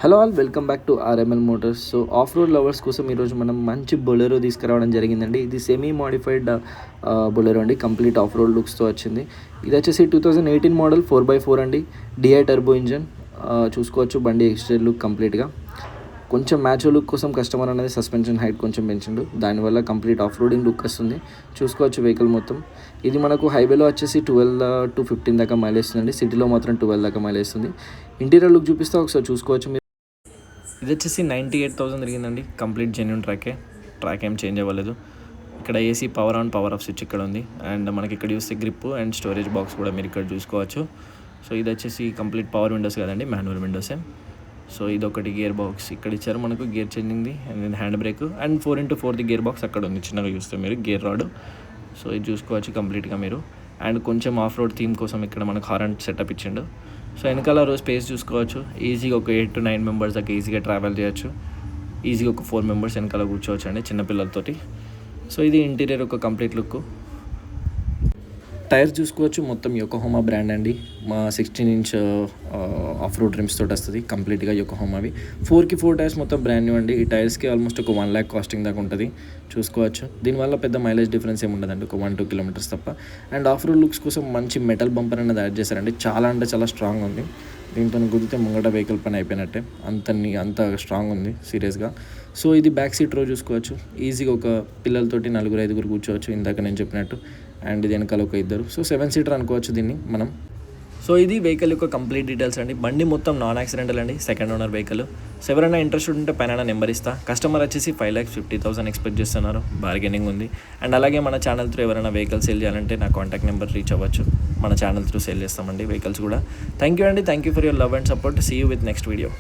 Hello all, welcome back to RML Motors. So of road lovers కోసం ఈరోజు మనం మంచి బొలెరో తీసుకురావడం జరిగిందండి. ఇది సెమీ మాడిఫైడ్ బొలెరో అండి, కంప్లీట్ ఆఫ్ రోడ్ లుక్స్తో వచ్చింది. ఇది వచ్చేసి 2018 మోడల్ 4x4 అండి, డిఐ టర్బో ఇంజన్. చూసుకోవచ్చు బండి ఎక్స్టీరియర్ లుక్ కంప్లీట్గా. కొంచెం మ్యాచ్ లుక్ కోసం కస్టమర్ అనేది సస్పెన్షన్ హైట్ కొంచెం పెంచిండు, దానివల్ల కంప్లీట్ ఆఫ్ రోడింగ్ లుక్ వస్తుంది. చూసుకోవచ్చు వెహికల్ మొత్తం. ఇది మనకు హైవేలో వచ్చేసి 12 to 15 దాకా మైలేజ్ ఇస్తుందండి, సిటీలో మాత్రం 12 దాకా మైలేజ్ ఇస్తుంది. ఇంటీరియర్ లుక్ చూపిస్తే ఒకసారి చూసుకోవచ్చు మీరు. ఇది వచ్చేసి 98,000 తిరిగిందండి, కంప్లీట్ జెన్యూన్ ట్రాక్ ఏం చేంజ్ అవ్వలేదు. ఇక్కడ AC power on power off switch ఇక్కడ ఉంది. అండ్ మనకి ఇక్కడ చూస్తే గ్రిప్ అండ్ స్టోరేజ్ బాక్స్ కూడా మీరు ఇక్కడ చూసుకోవచ్చు. సో ఇది వచ్చేసి కంప్లీట్ పవర్ విండోస్ కదండి, మాన్యువల్ విండోసే. సో ఇది ఒకటి గేర్ బాక్స్ ఇక్కడ ఇచ్చారు మనకు, గేర్ చేంజింగ్ది and hand brake and 4x4 gear box అక్కడ ఉంది చిన్నగా చూస్తే మీరు, గేర్ రాడ్. సో ఇది చూసుకోవచ్చు కంప్లీట్గా మీరు. అండ్ కొంచెం ఆఫ్ రోడ్ థీమ్ కోసం ఇక్కడ మనకు హారన్ సెటప్ ఇచ్చిండు. సో వెనకాల రోజు స్పేస్ చూసుకోవచ్చు, ఈజీగా ఒక 8 to 9 మెంబర్స్ దాకా ఈజీగా ట్రావెల్ చేయొచ్చు. ఈజీగా ఒక 4 మెంబర్స్ వెనకాల కూర్చోవచ్చు అండి చిన్నపిల్లలతోటి. సో ఇది ఇంటీరియర్ ఒక కంప్లీట్ లుక్. టైర్స్ చూసుకోవచ్చు మొత్తం యోకోహామా బ్రాండ్ అండి, మా 16-inch ఆఫ్ రోడ్ రిమ్స్ తోటి వస్తుంది కంప్లీట్గా యోకోహామావి. 4x4 టైర్స్ మొత్తం బ్రాండ్ న్యూ అండి. ఈ టైర్స్కి ఆల్మోస్ట్ ఒక 1 lakh కాస్టింగ్ దాకా ఉంటుంది చూసుకోవచ్చు. దీనివల్ల పెద్ద మైలేజ్ డిఫరెన్స్ ఏమి ఉండదండి, ఒక 1-2 kilometers తప్ప. అండ్ ఆఫ్ రోడ్ లుక్స్ కోసం మంచి మెటల్ బంపర్ అనేది యాడ్ చేశారండి, చాలా అంటే చాలా స్ట్రాంగ్ ఉంది. దీంతో గుద్దితే ముంగట వెహికల్ పని అయిపోయినట్టే, అంత స్ట్రాంగ్ ఉంది సీరియస్గా. సో ఇది బ్యాక్ సీట్ రో చూసుకోవచ్చు, ఈజీగా ఒక పిల్లలతోటి 4-5 కూర్చోవచ్చు ఇందాక నేను చెప్పినట్టు. అండ్ ఇది వెనకాల ఒక 2, సో 7-seater అనుకోవచ్చు దీన్ని మనం. సో ఇది వెహికల్ యొక్క కంప్లీట్ డీటెయిల్స్ అండి. బండి మొత్తం నాన్ యాక్సిడెంటల్ అండి, సెకండ్ ఓనర్ వెహికల్. సో ఎవరైనా ఇంట్రెస్టెడ్ ఉంటే పైన నెంబర్ ఇస్తా. కస్టమర్ వచ్చేసి 5,50,000 ఎక్స్పెక్ట్ చేస్తున్నారు, బార్గెనింగ్ ఉంది. అండ్ అలాగే మన ఛానల్ త్రూ ఎవరైనా వెహికల్ సేల్ చేయాలంటే నా కాంటాక్ట్ నెంబర్ రీచ్ అవ్వచ్చు, మన ఛానల్ త్రూ సేల్ చేస్తామండి వెహికల్స్ కూడా. థ్యాంక్ యూ అండి, thank you for your love and support. See you with next video.